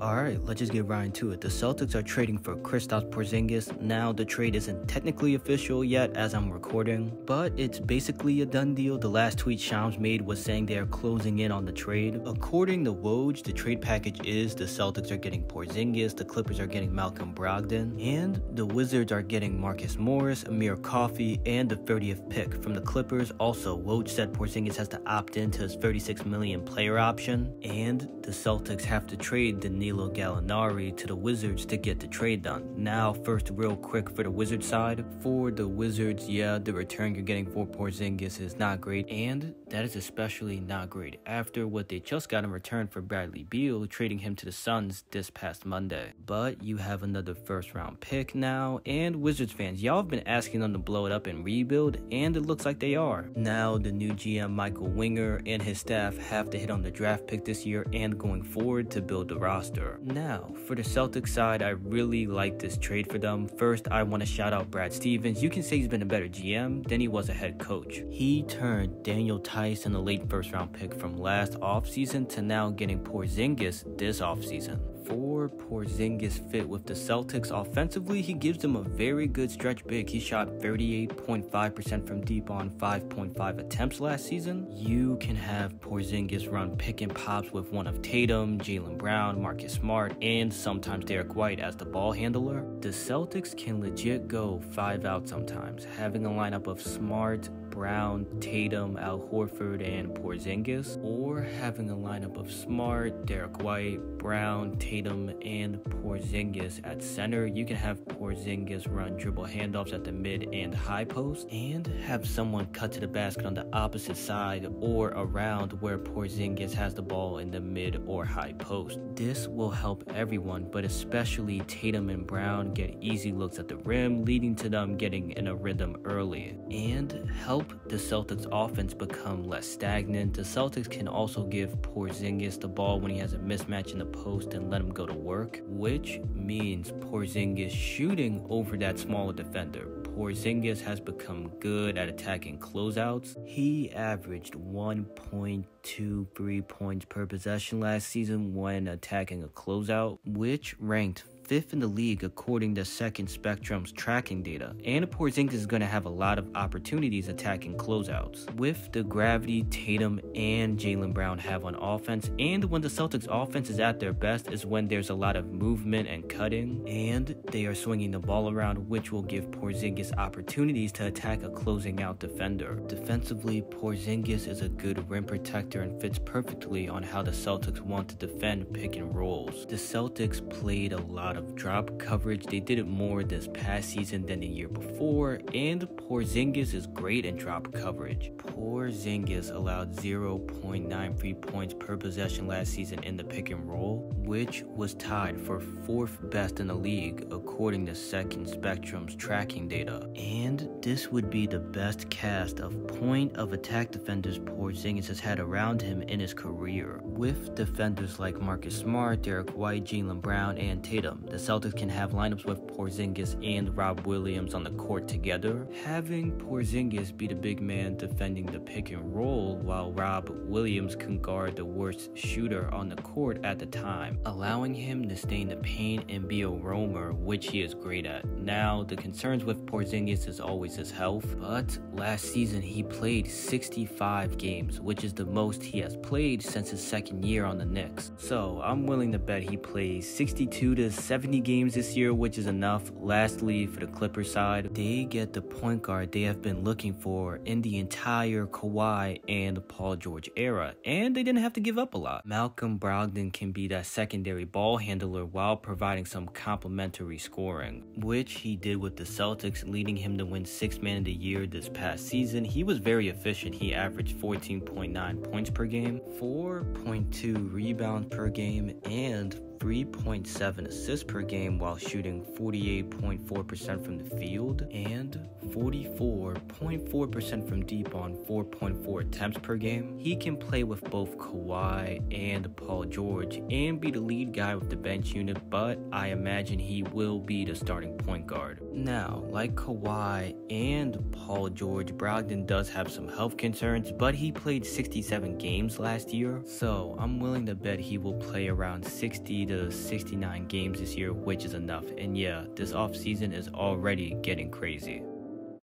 Alright, let's just get right into it. The Celtics are trading for Kristaps Porzingis. Now, the trade isn't technically official yet as I'm recording, but it's basically a done deal. The last tweet Shams made was saying they are closing in on the trade. According to Woj, the trade package is the Celtics are getting Porzingis, the Clippers are getting Malcolm Brogdon, and the Wizards are getting Marcus Morris, Amir Coffey, and the 30th pick from the Clippers. Also, Woj said Porzingis has to opt into his $36 million player option, and the Celtics have to trade Danilo Gallinari to the Wizards to get the trade done. Now, first, real quick for the Wizards side. For the Wizards, yeah, the return you're getting for Porzingis is not great, and that is especially not great after what they just got in return for Bradley Beal, trading him to the Suns this past Monday. But you have another first-round pick now, and Wizards fans, y'all have been asking them to blow it up and rebuild, and it looks like they are. Now, the new GM Michael Winger and his staff have to hit on the draft pick this year and going forward to build the roster. Now, for the Celtics side, I really like this trade for them. First, I want to shout out Brad Stevens. You can say he's been a better GM than he was a head coach. He turned Daniel Tice in the late first-round pick from last offseason to now getting Porzingis this offseason. For Porzingis fit with the Celtics offensively, he gives them a very good stretch big. He shot 38.5% from deep on 5.5 attempts last season. You can have Porzingis run pick and pops with one of Tatum, Jaylen Brown, Marcus Smart, and sometimes Derek White as the ball handler. The Celtics can legit go 5 out sometimes, having a lineup of Smart, Brown, Tatum, Al Horford, and Porzingis, or having a lineup of Smart, Derek White, Brown, Tatum, and Porzingis at center. You can have Porzingis run dribble handoffs at the mid and high post, and have someone cut to the basket on the opposite side or around where Porzingis has the ball in the mid or high post. This will help everyone, but especially Tatum and Brown get easy looks at the rim, leading to them getting in a rhythm early, and help the Celtics offense become less stagnant. The Celtics can also give Porzingis the ball when he has a mismatch in the post and let him go to work, which means Porzingis shooting over that smaller defender. Porzingis has become good at attacking closeouts. He averaged 1.23 points per possession last season when attacking a closeout, which ranked 5th in the league according to Second Spectrum's tracking data, and Porzingis is going to have a lot of opportunities attacking closeouts. With the gravity Tatum and Jaylen Brown have on offense, and when the Celtics offense is at their best is when there's a lot of movement and cutting, and they are swinging the ball around, which will give Porzingis opportunities to attack a closing out defender. Defensively, Porzingis is a good rim protector and fits perfectly on how the Celtics want to defend pick and rolls. The Celtics played a lot of drop coverage. They did it more this past season than the year before, and Porzingis is great in drop coverage. Porzingis allowed 0.93 points per possession last season in the pick and roll, which was tied for 4th best in the league according to Second Spectrum's tracking data. And this would be the best cast of point of attack defenders Porzingis has had around him in his career. With defenders like Marcus Smart, Derek White, Jaylen Brown, and Tatum, the Celtics can have lineups with Porzingis and Rob Williams on the court together, having Porzingis be the big man defending the pick and roll while Rob Williams can guard the worst shooter on the court at the time, allowing him to stay in the paint and be a roamer, which he is great at. Now, the concerns with Porzingis is always his health, but last season he played 65 games, which is the most he has played since his second year on the Knicks. So I'm willing to bet he plays 62 to 70 games this year, which is enough. Lastly, for the Clippers side, they get the point guard they have been looking for in the entire Kawhi and Paul George era, and they didn't have to give up a lot. Malcolm Brogdon can be that secondary ball handler while providing some complementary scoring, which he did with the Celtics, leading him to win 6th Man of the Year this past season. He was very efficient. He averaged 14.9 points per game, 4.2 rebounds per game, and 3.7 assists per game while shooting 48.4% from the field and 44.4% from deep on 4.4 attempts per game. He can play with both Kawhi and Paul George and be the lead guy with the bench unit, but I imagine he will be the starting point guard. Now, like Kawhi and Paul George, Brogdon does have some health concerns, but he played 67 games last year, so I'm willing to bet he will play around 60 to to 69 games this year, which is enough. And yeah, this offseason is already getting crazy.